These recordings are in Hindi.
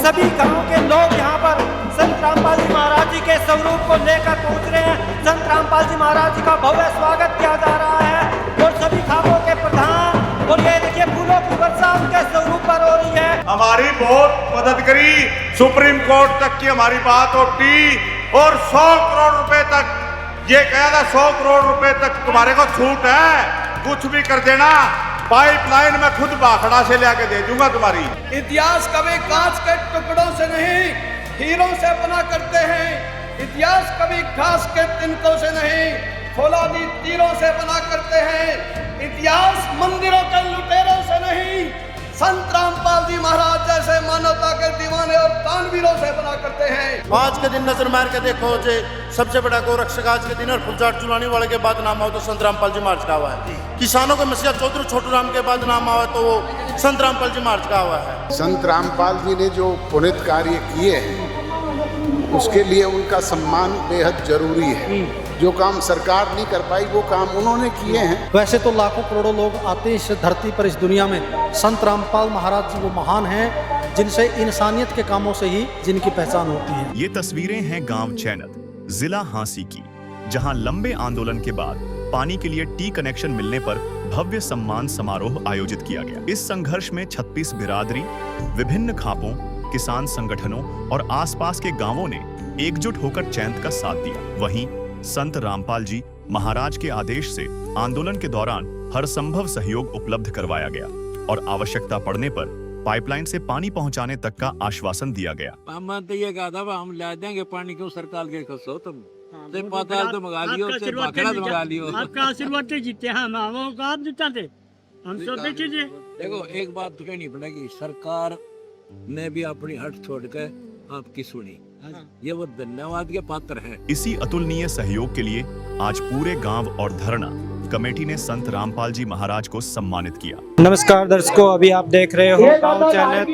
सभी गांव के लोग यहाँ पर संत रामपाल जी महाराज जी के स्वरूप को लेकर पहुँच रहे हैं। संत रामपाल जी महाराज जी का भव्य स्वागत किया जा रहा है और सभी खापों के प्रधान और ये देखिए फूलों की वर्षा उनके स्वरूप पर हो रही है। हमारी बहुत मदद करी, सुप्रीम कोर्ट तक की हमारी बात उठी और 100 करोड़ रुपए तक ये कहा था, 100 करोड़ रुपए तक तुम्हारे को छूट है, कुछ भी कर देना, पाइपलाइन में खुद बाखड़ा से लेके दे दूंगा तुम्हारी। इतिहास कभी कांच के टुकड़ों से नहीं हीरों से बना करते हैं। इतिहास कभी घास के तिनकों से नहीं फौलादी तीरों से बना करते हैं। इतिहास मंदिरों के लुटेरों से नहीं संत रामपाल जी महाराज जैसे मानवता के दीवाने और दानवीरों से बना करते हैं। आज के दिन नजर मार के देखो जे सबसे बड़ा गोरक्षक आज के दिन और फुलझाड़ चुलाने वाले के बाद नाम हो तो संत रामपाल जी महाराज का हुआ है। किसानों के मसीहा चौधरी छोटू राम के बाद नाम आवा तो वो संत रामपाल जी महाराज का हुआ है। संत रामपाल जी ने जो पुनित कार्य किए हैं उसके लिए उनका सम्मान बेहद जरूरी है। जो काम सरकार नहीं कर पाई वो काम उन्होंने किए हैं। वैसे तो लाखों करोड़ों लोग आते हैं इस धरती पर, इस दुनिया में। संत रामपाल महाराज जी वो महान हैं जिनसे इंसानियत के कामों से ही जिनकी पहचान होती है। ये तस्वीरें हैं गांव चैनत, जिला हांसी की, जहां लंबे आंदोलन के बाद पानी के लिए टी कनेक्शन मिलने पर भव्य सम्मान समारोह आयोजित किया गया। इस संघर्ष में 36 बिरादरी, विभिन्न खापों, किसान संगठनों और आसपास के गांवों ने एकजुट होकर चैनत का साथ दिया। वहीं संत रामपाल जी महाराज के आदेश से आंदोलन के दौरान हर संभव सहयोग उपलब्ध करवाया गया और आवश्यकता पड़ने पर पाइपलाइन से पानी पहुंचाने तक का आश्वासन दिया गया। हम तो ये कहा था हम ला देंगे पानी, क्यों सरकार के खसो तुम से पाताल तो मंगा लियो, से बाखड़ा तो मंगा लियो। आपका आशीर्वाद से जीते हैं हम, वो कहा देता थे हम तो देखे थे। देखो एक बात तो कहनी पड़ेगी, सरकार ने भी अपनी हट छोड़ के आपकी सुनी, ये वो धन्यवाद के पात्र है। इसी अतुलनीय सहयोग के लिए आज पूरे गांव और धरना कमेटी ने संत रामपाल जी महाराज को सम्मानित किया। नमस्कार दर्शकों, अभी आप देख रहे हो गांव चैनत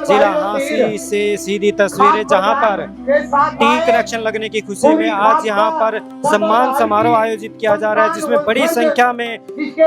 जिला हांसी से सीधी तस्वीरें, जहां पर टी कनेक्शन लगने की खुशी में आज यहां पर सम्मान समारोह आयोजित किया जा रहा है, जिसमें बड़ी संख्या में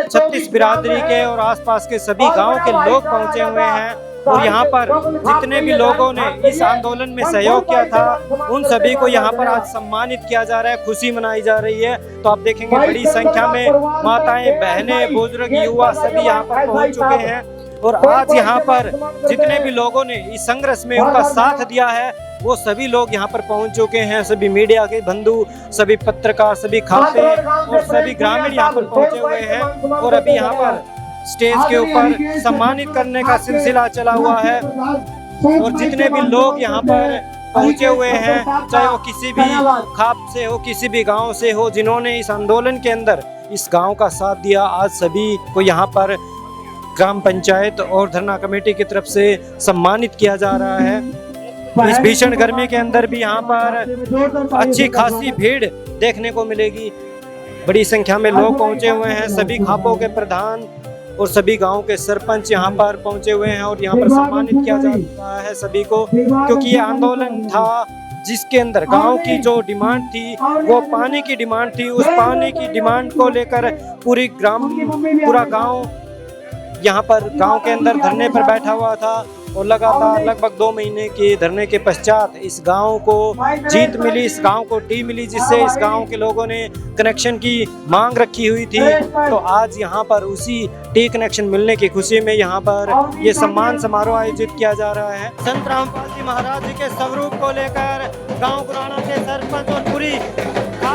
36 बिरादरी के और आसपास के सभी गाँव के लोग पहुंचे हुए हैं। और यहाँ पर जितने भी लोगों ने इस आंदोलन में सहयोग किया था उन सभी को यहाँ पर आज सम्मानित किया जा रहा है, खुशी मनाई जा रही है। तो आप देखेंगे बड़ी संख्या में माताएं, बहनें, बुजुर्ग, युवा सभी यहाँ पर पहुँच चुके हैं। और आज यहाँ पर जितने भी लोगों ने इस संघर्ष में उनका साथ दिया है वो सभी लोग यहाँ पर पहुँच चुके हैं। सभी मीडिया के बंधु, सभी पत्रकार, सभी खाते और सभी ग्रामीण यहाँ पर पहुँचे हुए हैं। और अभी यहाँ पर स्टेज के ऊपर सम्मानित करने का सिलसिला चला हुआ है और जितने भी लोग यहाँ पर पहुँचे हुए हैं, चाहे वो किसी भी खाप से हो, किसी भी गांव से हो, जिन्होंने इस आंदोलन के अंदर इस गांव का साथ दिया, आज सभी को यहाँ पर ग्राम पंचायत और धरना कमेटी की तरफ से सम्मानित किया जा रहा है। इस भीषण गर्मी के अंदर भी यहाँ पर अच्छी खासी भीड़ देखने को मिलेगी। बड़ी संख्या में लोग पहुँचे हुए हैं, सभी खापों के प्रधान और सभी गांव के सरपंच यहाँ पर पहुंचे हुए हैं और यहाँ पर सम्मानित किया जा रहा है सभी को, क्योंकि ये आंदोलन था जिसके अंदर गांव की जो डिमांड थी वो पानी की डिमांड थी। उस पानी की डिमांड को लेकर पूरा गांव यहाँ पर गांव के अंदर धरने पर बैठा हुआ था और लगातार लगभग 2 महीने के धरने के पश्चात इस गांव को जीत मिली, इस गांव को टी मिली, जिससे इस गांव के लोगों ने कनेक्शन की मांग रखी हुई थी। तो आज यहाँ पर उसी टी कनेक्शन मिलने की खुशी में यहाँ पर ये सम्मान समारोह आयोजित किया जा रहा है। संत रामपाल जी महाराज जी के स्वरूप को लेकर गाँव गुराना के सरपंच और पूरी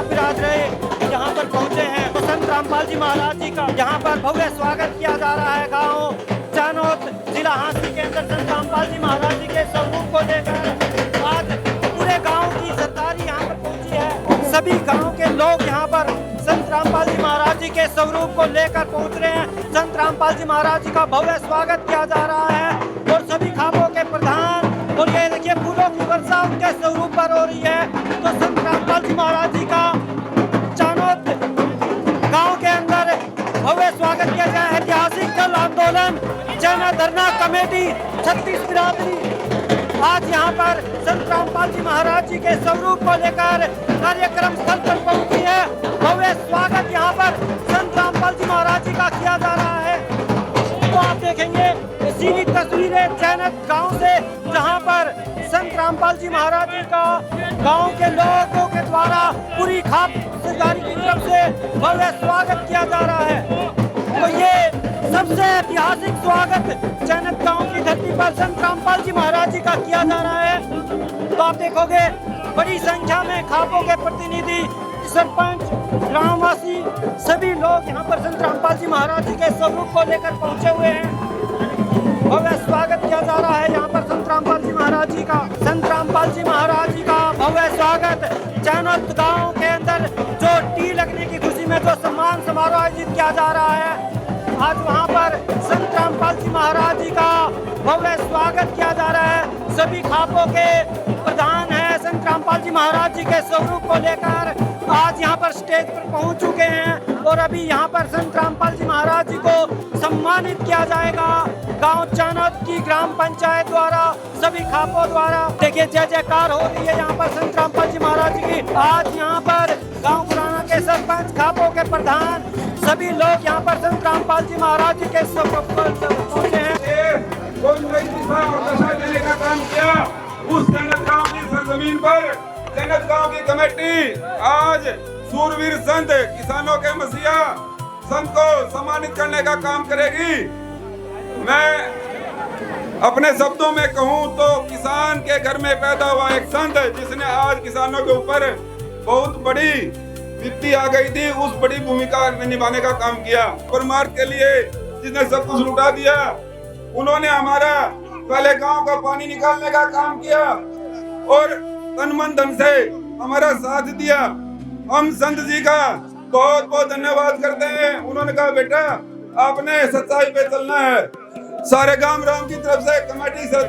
बिरादरी यहाँ पर पहुँचे हैं। तो संत रामपाल जी महाराज जी का यहाँ पर भव्य स्वागत किया जा रहा है। गाँव चैनत जिला हांसी के अंदर संत रामपाल जी महाराज जी के स्वरूप को लेकर आज पूरे गांव की सरदारी यहाँ पर पहुंची है। सभी गांव के लोग यहाँ पर संत रामपाल जी महाराज जी के स्वरूप को लेकर पहुंच रहे हैं। संत रामपाल जी महाराज जी का भव्य स्वागत किया जा रहा है और सभी खापों के प्रधान और ये देखिए फूलों की वर्षा उनके स्वरूप पर हो रही है। तो संत रामपाल जी महाराज जी का चैनत गाँव के अंदर भव्य स्वागत किया गया है। ऐतिहासिक जल आंदोलन जन धरना कमेटी 36 बिरादरी आज यहाँ पर संत रामपाल जी महाराज जी के स्वरूप को लेकर कार्यक्रम स्थल पर पहुंची है। भव्य स्वागत यहाँ पर संत रामपाल जी महाराज जी का किया जा रहा है। तो आप देखेंगे सीधी तस्वीरें चैनत गांव से, जहां पर रामपाल जी महाराज जी का गांव के लोगों के द्वारा पूरी खातिरदारी की तरफ से भव्य स्वागत किया जा रहा है। तो ये सबसे ऐतिहासिक स्वागत चैनत गांव की धरती पर संत रामपाल जी महाराज जी का किया जा रहा है। तो आप देखोगे बड़ी संख्या में खापों के प्रतिनिधि, सरपंच, ग्रामवासी सभी लोग यहाँ पर संत रामपाल जी महाराज जी के स्वरूप को लेकर पहुंचे हुए हैं। भव्य स्वागत किया जा रहा है यहाँ पर संत रामपाल जी महाराज जी का। संत रामपाल जी महाराज जी का भव्य स्वागत चैनत गांव के अंदर जो टी लगने की खुशी में जो सम्मान समारोह आयोजित किया जा रहा है, आज वहाँ पर संत रामपाल जी महाराज जी का भव्य स्वागत किया जा रहा है। सभी खापों के प्रधान है संत रामपाल जी महाराज जी के स्वरूप को लेकर आज यहाँ पर स्टेज पर पहुँच चुके हैं और अभी यहाँ पर संत रामपाल जी महाराज जी को सम्मानित किया जाएगा गांव चैनत की ग्राम पंचायत द्वारा, सभी खापों द्वारा। देखिए जय जयकार हो रही है यहाँ पर संत रामपाल जी महाराज जी की। आज यहाँ पर गांव पुराना के सरपंच, खापों के प्रधान सभी लोग यहाँ पर संत रामपाल जी महाराज जी के स्वरूप पर पहुंचे हैं। नई दिशा और दशा देने का काम किया उस जन्नत गांव की सरजमीन पर जन्नत गांव की कमेटी आज सूरवीर संत किसानों के मसीहा संत को सम्मानित करने का काम करेगी। मैं अपने शब्दों में कहूं तो किसान के घर में पैदा हुआ एक संत जिसने आज किसानों के ऊपर बहुत बड़ी विपत्ति आ गई थी, उस बड़ी भूमिका निभाने का काम किया। परमार के लिए जिसने सब कुछ लुटा दिया, उन्होंने हमारा पहले गांव का पानी निकालने का काम किया और तन मन धन से हमारा साथ दिया। हम संत जी का बहुत बहुत धन्यवाद करते हैं। उन्होंने कहा बेटा आपने सच्चाई पे चलना है। सारे गांव राम की तरफ से कमेटी से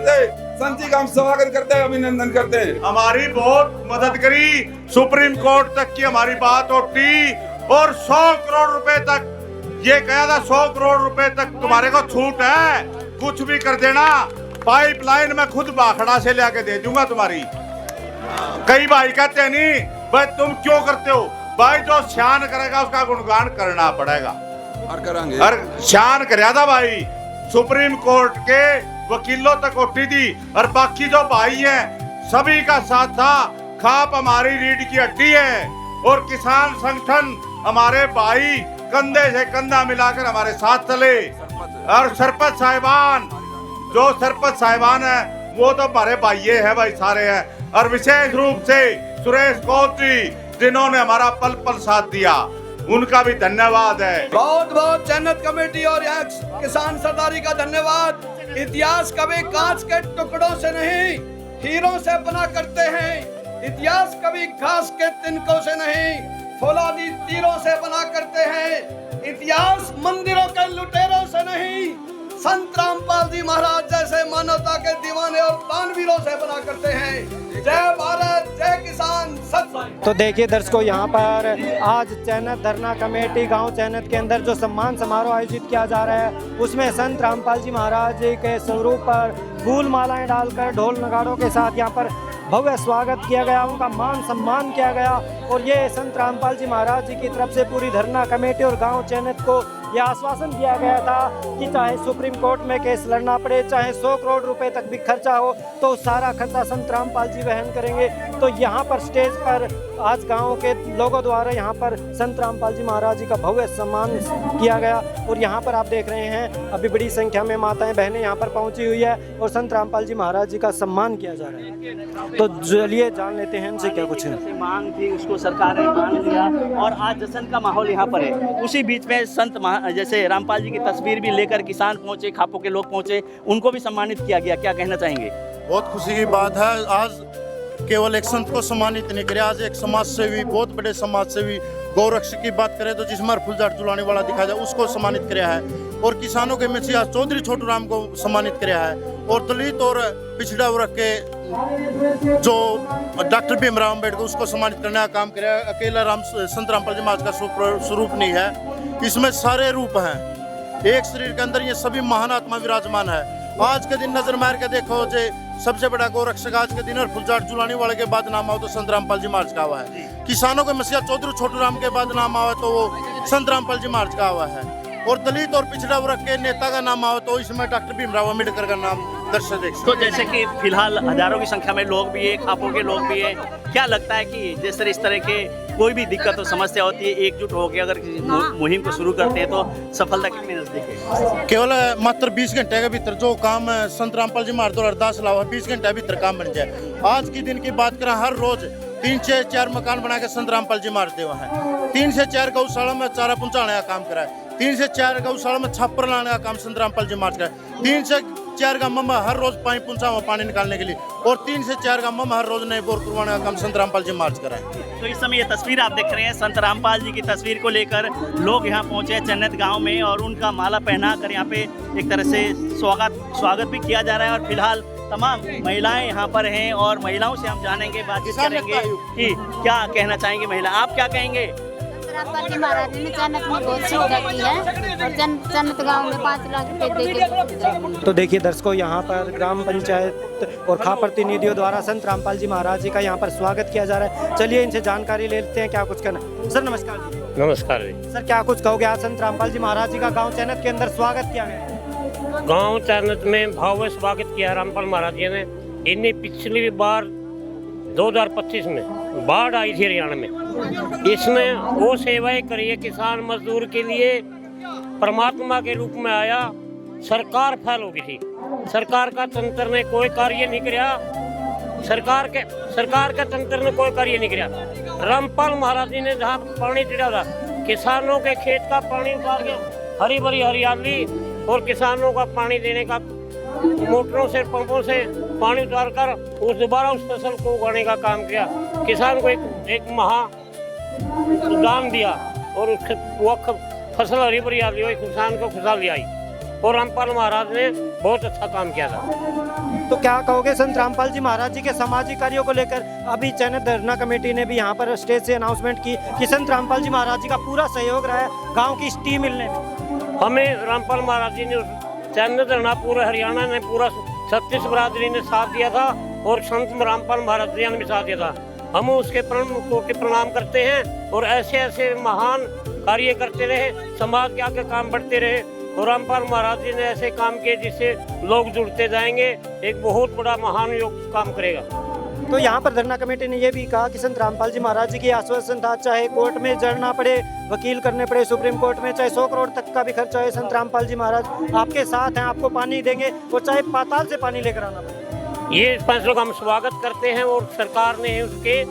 संत जी का हम स्वागत करते हैं, अभिनंदन करते हैं। हमारी बहुत मदद करी, सुप्रीम कोर्ट तक की हमारी बात उठी और 100 करोड़ रुपए तक ये कहा था, 100 करोड़ रुपए तक तुम्हारे को छूट है, कुछ भी कर देना, पाइपलाइन में खुद बाखड़ा से लेके दे दूंगा तुम्हारी। कई भाई कहते नहीं भाई तुम क्यों करते हो, भाई जो शान करेगा उसका गुणगान करना पड़ेगा और करेंगे। और शान कराया था भाई, सुप्रीम कोर्ट के वकीलों तक उठी थी और बाकी जो भाई हैं सभी का साथ था। खाप हमारी रीढ़ की हड्डी है और किसान संगठन हमारे भाई कंधे से कंधा मिलाकर हमारे साथ चले। और सरपंच साहिबान, जो सरपंच साहिबान है वो तो हमारे भाई है भाई, सारे हैं। और विशेष रूप से सुरेश कौर जी जिन्होंने हमारा पल पल साथ दिया, उनका भी धन्यवाद है। बहुत बहुत जन्नत कमेटी और यहाँ किसान सरदारी का धन्यवाद। इतिहास कभी कांच के टुकड़ों से नहीं हीरों से बना करते हैं। इतिहास कभी घास के तिनकों से नहीं फौलादी तीरों से बना करते हैं। इतिहास मंदिरों के लुटेरों से नहीं संत रामपाल जी महाराज जैसे मानवता के दीवाने और दानवीरों से बना करते हैं। जय भारत, जय किसान, सत। तो देखिए दर्शकों, यहाँ पर आज चैनत धरना कमेटी गांव चैनत के अंदर जो सम्मान समारोह आयोजित किया जा रहा है उसमें संत रामपाल जी महाराज जी के स्वरूप पर फूल मालाएं डालकर ढोल नगाड़ों के साथ यहाँ पर भव्य स्वागत किया गया, उनका मान सम्मान किया गया। और ये संत रामपाल जी महाराज जी की तरफ से पूरी धरना कमेटी और गांव चैनत को यह आश्वासन दिया गया था कि चाहे सुप्रीम कोर्ट में केस लड़ना पड़े, चाहे 100 करोड़ रुपए तक भी खर्चा हो, तो सारा खर्चा संत रामपाल जी वहन करेंगे। तो यहाँ पर स्टेज पर आज गांव के लोगों द्वारा यहाँ पर संत रामपाल जी महाराज जी का भव्य सम्मान किया गया। और यहाँ पर आप देख रहे हैं अभी बड़ी संख्या में माताएं बहनें यहाँ पर पहुँची हुई है और संत रामपाल जी महाराज जी का सम्मान किया जा रहा है। तो चलिए जान लेते हैं इनसे क्या कुछ है। मांग थी उसको सरकार ने मान लिया और आज जश्न का माहौल यहाँ पर है। उसी बीच में संत जैसे रामपाल जी की तस्वीर भी लेकर किसान पहुँचे, खापों के लोग पहुँचे, उनको भी सम्मानित किया गया। क्या कहना चाहेंगे? बहुत खुशी की बात है। आज केवल एक संत को सम्मानित नहीं किया, आज एक समाज सेवी, बहुत बड़े समाज सेवी गौरक्षक की बात करें तो जिसमें फुलझाड़ झुलाने वाला दिखा जाए उसको सम्मानित किया है। और किसानों के मसीहा चौधरी छोटू राम को सम्मानित किया है। और दलित और पिछड़ा वर्ग के जो डॉक्टर भीमराव अम्बेडकर उसको सम्मानित करने का काम किया है। अकेला संत रामपाल जी महाराज का स्वरूप नहीं है, इसमें सारे रूप हैं। एक शरीर के अंदर ये सभी महान आत्मा विराजमान है। आज के दिन नजर मार के देखो जे सबसे बड़ा गौरक्षक आज के दिन और फुलझाड़ झुलाने वाले के बाद नाम आओ तो संत रामपाल जी महाराज का हुआ है। किसानों के मसीहा चौधरी छोटू राम के बाद नाम आवा तो वो संत रामपाल जी महाराज का हुआ है। और दलित और पिछड़ा वर्ग के नेता का नाम आओ तो इसमें डॉक्टर भीमराव अम्बेडकर का नाम दृश्य देख सकते तो जैसे कि फिलहाल हजारों की संख्या में लोग भी है, खापों के लोग भी है, क्या लगता है कि जैसे इस तरह के कोई भी दिक्कत और समस्या होती है, एकजुट होकर अगर किसी मुहिम को शुरू करते हैं तो सफलता कितनी नजदीक है? केवल मात्र 20 घंटे के भीतर जो काम संत रामपाल जी महाराज द्वारा अरदास लावा 20 घंटे भीतर काम बन जाए। आज के दिन की बात करें, हर रोज 3 से 4 मकान बना के संत रामपाल जी महाराज देवा है। 3 से 4 गौशाला में चारा पहुंचाने का काम करा है। 3 से 4 गौशाला में छापर लाने का काम संत रामपाल जी महाराज का। 3 से 4 गांव में हर रोज पानी पहुंचावा पानी निकालने के लिए, और 3 से 4 गांव में हर रोज नए बोर करवाने का काम संत रामपाल जी महाराज करा है। तो इस समय ये तस्वीर आप देख रहे हैं, संत रामपाल जी की तस्वीर को लेकर लोग यहाँ पहुँचे हैं चन्नत गांव में, और उनका माला पहना कर यहाँ पे एक तरह से स्वागत भी किया जा रहा है। और फिलहाल तमाम महिलाएं यहाँ पर हैं, और महिलाओं से हम जानेंगे, बातचीत करेंगे कि क्या कहना चाहेंगे महिला। आप क्या कहेंगे? रामपाल जी महाराज ने चन्नत में बहुत सुविधा की है, और चन्नत गांव में 5 लाख रुपए दे के। तो देखिए दर्शकों, यहाँ पर ग्राम पंचायत और खाप प्रतिनिधियों द्वारा संत रामपाल जी महाराज जी का यहाँ पर स्वागत किया जा रहा है। चलिए इनसे जानकारी लेते हैं क्या कुछ करना। सर नमस्कार जी। नमस्कार जी। सर क्या कुछ कहोगे, आज संत रामपाल जी महाराज जी का गाँव चैनत के अंदर स्वागत किया गया? गांव चैनत में भव्य स्वागत किया रामपाल महाराज जी ने। इन्हें पिछली बार 2025 में बाढ़ आई थी हरियाणा में, इसमें वो सेवाएं करी है किसान मजदूर के लिए, परमात्मा के रूप में आया। सरकार फेल हो गई थी, सरकार का तंत्र ने कोई कार्य नहीं किया, सरकार के तंत्र ने कोई कार्य नहीं किया। रामपाल महाराज जी ने जहाँ पानी चिड़ा था, किसानों के खेत का पानी उतार के हरी भरी हरियाली, और किसानों का पानी देने का मोटरों से पंपों से पानी उतार कर दोबारा उस फसल को उगाने का काम किया। किसान को एक महा दान दिया, और उसके वक्त फसल हरी भरी आती हुई किसान को खुशहाली आई, और रामपाल महाराज ने बहुत अच्छा काम किया था। तो क्या कहोगे संत रामपाल जी महाराज जी के सामाजिक कार्यों को लेकर? अभी चैनत धरना कमेटी ने भी यहाँ पर स्टेज से अनाउंसमेंट की कि संत रामपाल जी महाराज जी का पूरा सहयोग रहा है गाँव की टी मिलने में। हमें रामपाल महाराज जी ने चैनत धरना पूरे हरियाणा ने, पूरा 36 बरादरी ने साथ दिया था, और संत रामपाल महाराज जी ने भी साथ दिया था। हम उसके प्रणाम करते हैं, और ऐसे ऐसे महान कार्य करते रहे, समाज के आगे काम बढ़ते रहे, और रामपाल महाराज जी ने ऐसे काम किए जिससे लोग जुड़ते जाएंगे, एक बहुत बड़ा महान योग काम करेगा। तो यहाँ पर धरना कमेटी ने यह भी कहा कि संत रामपाल जी महाराज जी की आश्वासन था, चाहे कोर्ट में जड़ना पड़े, वकील करने पड़े सुप्रीम कोर्ट में, चाहे 100 करोड़ तक का भी खर्चा है, संत रामपाल जी महाराज आपके साथ हैं, आपको पानी देंगे, और चाहे पाताल से पानी लेकर आना पड़े। ये फैसलों का हम स्वागत करते हैं, और सरकार ने उसके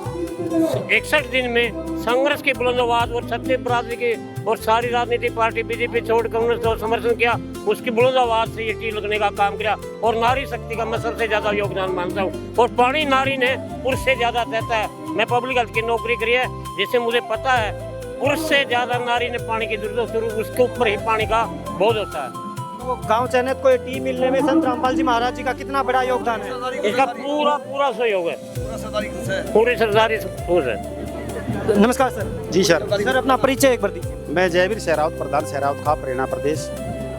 61 दिन में संघर्ष की बुलंद आवाज और 36 बरादरी के और सारी राजनीतिक पार्टी बीजेपी छोड़ कांग्रेस को समर्थन किया, उसकी बुलंद आवाज से ये टी लगने का काम किया, और नारी शक्ति का मैं सबसे ज्यादा योगदान मानता हूँ। और पानी नारी ने पुरुष से ज्यादा देता है। मैं पब्लिक हेल्थ की नौकरी करी है, जिससे मुझे पता है पुरुष से ज्यादा नारी ने पानी की जरूरत, उसके ऊपर ही पानी का बहुत होता है। तो गांव चैनत को टी मिलने में संत रामपाल जी महाराज जी का कितना बड़ा योगदान है? इसका पूरा सहयोग है, पूरी सरकारी सपोर्ट है। नमस्कार सर। जी सर। सर अपना परिचय एक बार दीजिए। मैं जयवीर सहरावत, प्रधान सहरावत खाप हरियाणा प्रदेश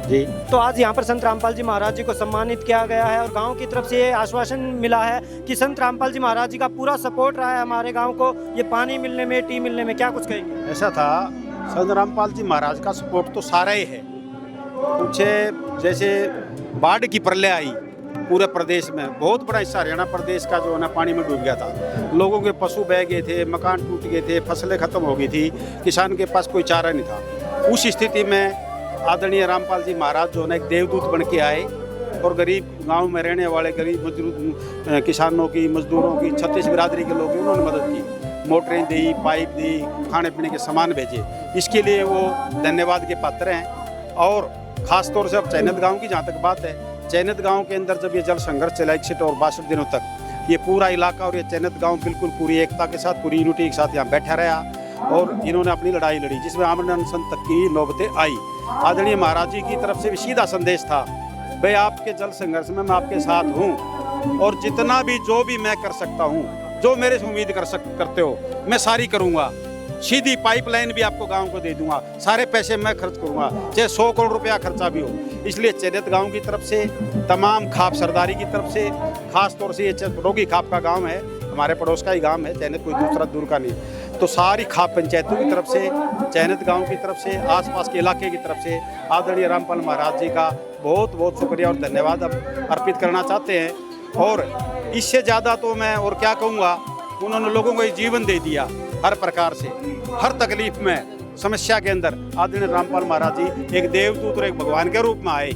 जी। तो आज यहाँ पर संत रामपाल जी महाराज जी को सम्मानित किया गया है, और गांव की तरफ से ये आश्वासन मिला है कि संत रामपाल जी महाराज जी का पूरा सपोर्ट रहा है हमारे गांव को ये पानी मिलने में, टी मिलने में। क्या कुछ कहेंगे? ऐसा था, संत रामपाल जी महाराज का सपोर्ट तो सारा ही है। कुछ जैसे बाढ़ की प्रलय आई पूरे प्रदेश में, बहुत बड़ा हिस्सा हरियाणा प्रदेश का जो है ना पानी में डूब गया था। लोगों के पशु बह गए थे, मकान टूट गए थे, फसलें खत्म हो गई थी, किसान के पास कोई चारा नहीं था। उस स्थिति में आदरणीय रामपाल जी महाराज जो है ना एक देवदूत बन के आए, और गरीब गांव में रहने वाले गरीब मजदूर किसानों की, मजदूरों की, 36 बिरादरी के लोग उन्होंने मदद की, मोटरें दी, पाइप दी, खाने पीने के सामान भेजे। इसके लिए वो धन्यवाद के पात्र हैं। और ख़ास तौर से अब चैनत गांव की जहाँ तक बात है, चैनत गांव के अंदर जब ये जल संघर्ष चला 61 और 62 दिनों तक, ये पूरा इलाका और ये चैनत गांव बिल्कुल पूरी एकता के साथ, पूरी यूनिटी के साथ यहाँ बैठा रहा, और इन्होंने अपनी लड़ाई लड़ी, जिसमें आमरण अनशन तक की नौबतें आई। आदरणीय महाराज जी की तरफ से भी सीधा संदेश था, भाई आपके जल संघर्ष में मैं आपके साथ हूँ, और जितना भी जो भी मैं कर सकता हूँ, जो मेरे से उम्मीद करते हो, मैं सारी करूँगा। सीधी पाइपलाइन भी आपको गांव को दे दूंगा, सारे पैसे मैं खर्च करूंगा, चाहे 100 करोड़ रुपया खर्चा भी हो। इसलिए चैनत गांव की तरफ से, तमाम खाप सरदारी की तरफ से, खास तौर से ये रोगी खाप का गांव है, हमारे पड़ोस का ही गांव है, चैनत कोई दूसरा दूर का नहीं। तो सारी खाप पंचायतों की तरफ से, चैनत गांव की तरफ से, आसपास के इलाके की तरफ से आदरणीय रामपाल महाराज जी का बहुत बहुत शुक्रिया और धन्यवाद अर्पित करना चाहते हैं। और इससे ज़्यादा तो मैं और क्या कहूँगा, उन्होंने लोगों को जीवन दे दिया हर प्रकार से, हर तकलीफ में, समस्या के अंदर। आदरणीय रामपाल महाराज जी एक देवदूत और एक भगवान के रूप में आए,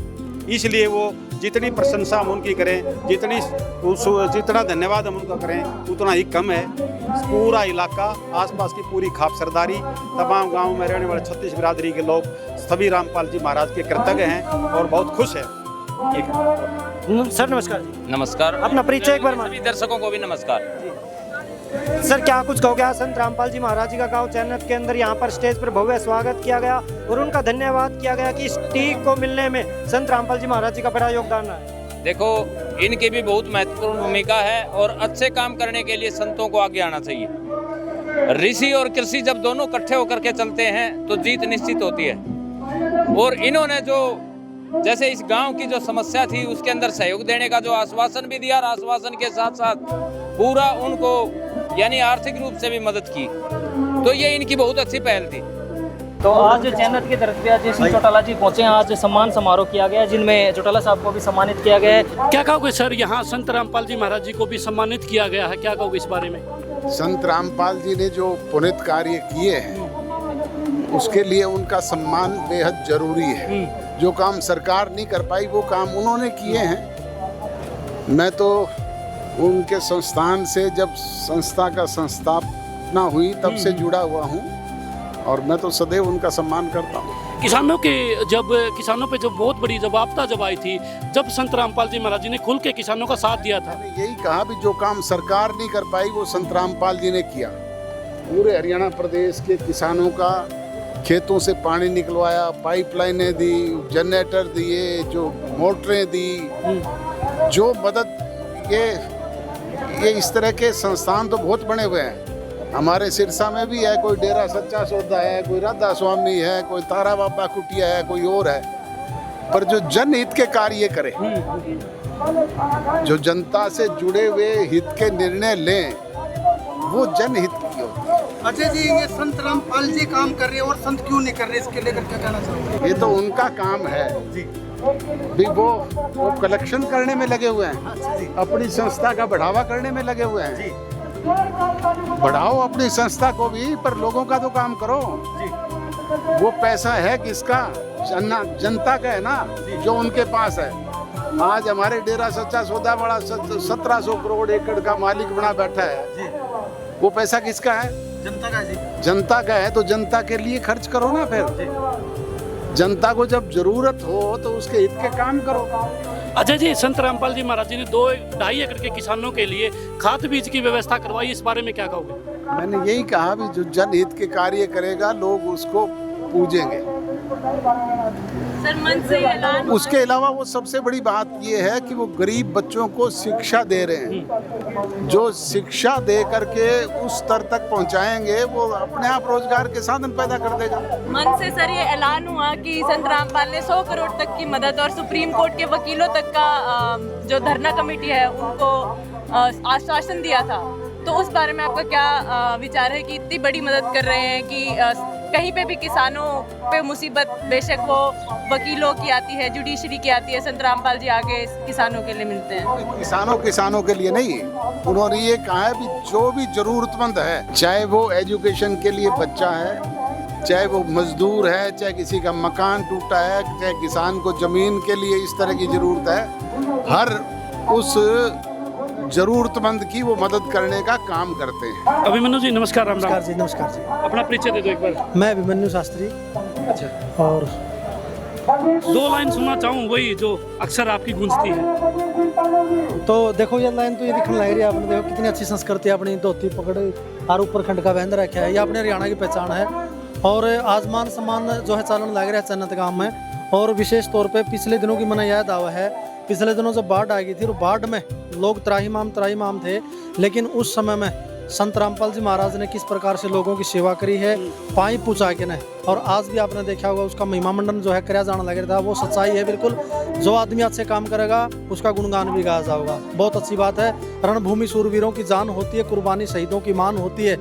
इसलिए वो जितनी प्रशंसा हम उनकी करें, जितना धन्यवाद हम उनका करें उतना ही कम है। पूरा इलाका, आसपास की पूरी खाप सरदारी, तमाम गांव में रहने वाले 36 बिरादरी के लोग सभी रामपाल जी महाराज के कृतज्ञ हैं और बहुत खुश हैं। सर नमस्कार जी। नमस्कार। अपना परिचय एक बार सभी दर्शकों को भी नमस्कार। सर क्या कुछ कहोगे, आज संत रामपाल जी महाराज जी का गांव चैनत के अंदर यहाँ पर स्टेज पर भव्य स्वागत किया गया और उनका धन्यवाद किया गया कि इस टीक को मिलने में संत रामपाल जी महाराज जी का बड़ा योगदान रहा है। देखो, इनकी भी बहुत महत्वपूर्ण भूमिका है और अच्छे काम करने के लिए संतों को आगे आना चाहिए। ऋषि और कृषि जब दोनों इकट्ठे होकर के चलते हैं तो जीत निश्चित होती है। और इन्होंने जो जैसे इस गांव की जो समस्या थी उसके अंदर सहयोग देने का जो आश्वासन भी दिया और आश्वासन के साथ साथ पूरा उनको यानी आर्थिक रूप से भी मदद की, तो ये इनकी बहुत अच्छी पहल थी। तो आज चैनत की तरफ पे आज श्री चौटाला जी पहुंचे हैं। आज सम्मान समारोह किया गया जिनमें चौटाला साहब को भी सम्मानित किया गया है। क्या कहोगे सर, यहाँ संत रामपाल जी महाराज जी को भी सम्मानित किया गया है, क्या कहोगे इस बारे में? संत रामपाल जी ने जो पुनीत कार्य किए हैं उसके लिए उनका सम्मान बेहद जरूरी है। जो काम सरकार नहीं कर पाई वो काम उन्होंने किए हैं। मैं तो उनके संस्थान से, जब संस्था का संस्थापना हुई तब से जुड़ा हुआ हूँ और मैं तो सदैव उनका सम्मान करता हूँ। किसानों पे जब बहुत बड़ी आपदा जब आई थी, जब संत रामपाल जी महाराज जी ने खुल के किसानों का साथ दिया था। यही कहा भी जो काम सरकार नहीं कर पाई वो संत रामपाल जी ने किया। पूरे हरियाणा प्रदेश के किसानों का खेतों से पानी निकलवाया, पाइपलाइनें दी, जनरेटर दिए, जो मोटरें दी, जो मदद, ये इस तरह के संस्थान तो बहुत बने हुए हैं। हमारे सिरसा में भी है, कोई डेरा सच्चा सौदा है, कोई राधा स्वामी है, कोई तारा बाबा कुटिया है, कोई और है। पर जो जनहित के कार्य करे, जो जनता से जुड़े हुए हित के निर्णय लें, वो जनहित की होती है। अजय जी, ये संत रामपाल जी काम कर रहे हैं और संत क्यों नहीं कर रहे, इसके लेकर क्या कहना चाहोगे? ये तो उनका काम है भी, वो कलेक्शन करने में लगे हुए हैं, अपनी संस्था का बढ़ावा करने में लगे हुए हैं। बढ़ाओ अपनी संस्था को भी, पर लोगों का तो काम करो। वो पैसा है किसका? जनता का है ना, जो उनके पास है। आज हमारे डेरा सच्चा सौदा बड़ा 1700 करोड़ एकड़ का मालिक बना बैठा है। वो पैसा किसका है? जनता का जी। जनता का है तो जनता के लिए खर्च करो ना। फिर जनता को जब जरूरत हो तो उसके हित के काम करो। अजय जी, संत रामपाल जी महाराज जी ने 2-2.5 एकड़ के किसानों के लिए खाद बीज की व्यवस्था करवाई, इस बारे में क्या कहोगे? मैंने यही कहा भी जो जनहित के कार्य करेगा लोग उसको पूजेंगे। सर मन से ऐलान। उसके अलावा वो सबसे बड़ी बात ये है कि वो गरीब बच्चों को शिक्षा दे रहे हैं। जो शिक्षा दे करके उस स्तर तक पहुंचाएंगे वो अपने आप रोजगार के साधन पैदा कर देगा। मन से सर ये ऐलान हुआ कि संत रामपाल ने 100 करोड़ तक की मदद और सुप्रीम कोर्ट के वकीलों तक का जो धरना कमेटी है उनको आश्वासन दिया था, तो उस बारे में आपका क्या विचार है कि इतनी बड़ी मदद कर रहे हैं कि कहीं पे भी किसानों पे मुसीबत बेशक वो वकीलों की आती है, जुडिशरी की आती है, संत रामपाल जी आगे किसानों के लिए मिलते हैं। किसानों के लिए नहीं, उन्होंने ये कहा है भी जो भी जरूरतमंद है, चाहे वो एजुकेशन के लिए बच्चा है, चाहे वो मजदूर है, चाहे किसी का मकान टूटा है, चाहे किसान को जमीन के लिए इस तरह की जरूरत है, हर उस जरूरतमंद की वो मदद करने का काम करते हैं। अभिमन्यु जी नमस्कार। राम नमस्कार जी। नमस्कार जी। अपना परिचय दे दो एक बार। मैं अभिमन्यु शास्त्री। अच्छा। और 2 लाइन सुनना चाहूँ, वही जो अक्सर आपकी गूंजती है। तो देखो ये लाइन तो ये दिखने लग रही है, आपने देखो कितनी अच्छी संस्कृति, अपनी धोती पकड़ और ऊपर खंड का बहन रखा है, ये अपने हरियाणा की पहचान है। और आजमान सम्मान जो है चालन लग रहा है चन्नत गाँव में। और विशेष तौर पे पिछले दिनों की मैंने याद आवा है, पिछले दिनों जब बाढ़ आ गई थी, और बाढ़ में लोग त्राहिमाम थे, लेकिन उस समय में संत रामपाल जी महाराज ने किस प्रकार से लोगों की सेवा करी है, पाई पूछा के ने। और आज भी आपने देखा होगा उसका महिमा मंडन जो है कराया जाना लग रहा था, वो सच्चाई है बिल्कुल। जो आदमी अच्छे काम करेगा उसका गुणगान भी गाया जाएगा, बहुत अच्छी बात है। रणभूमि सूरवीरों की जान होती है, कुर्बानी शहीदों की मान होती है।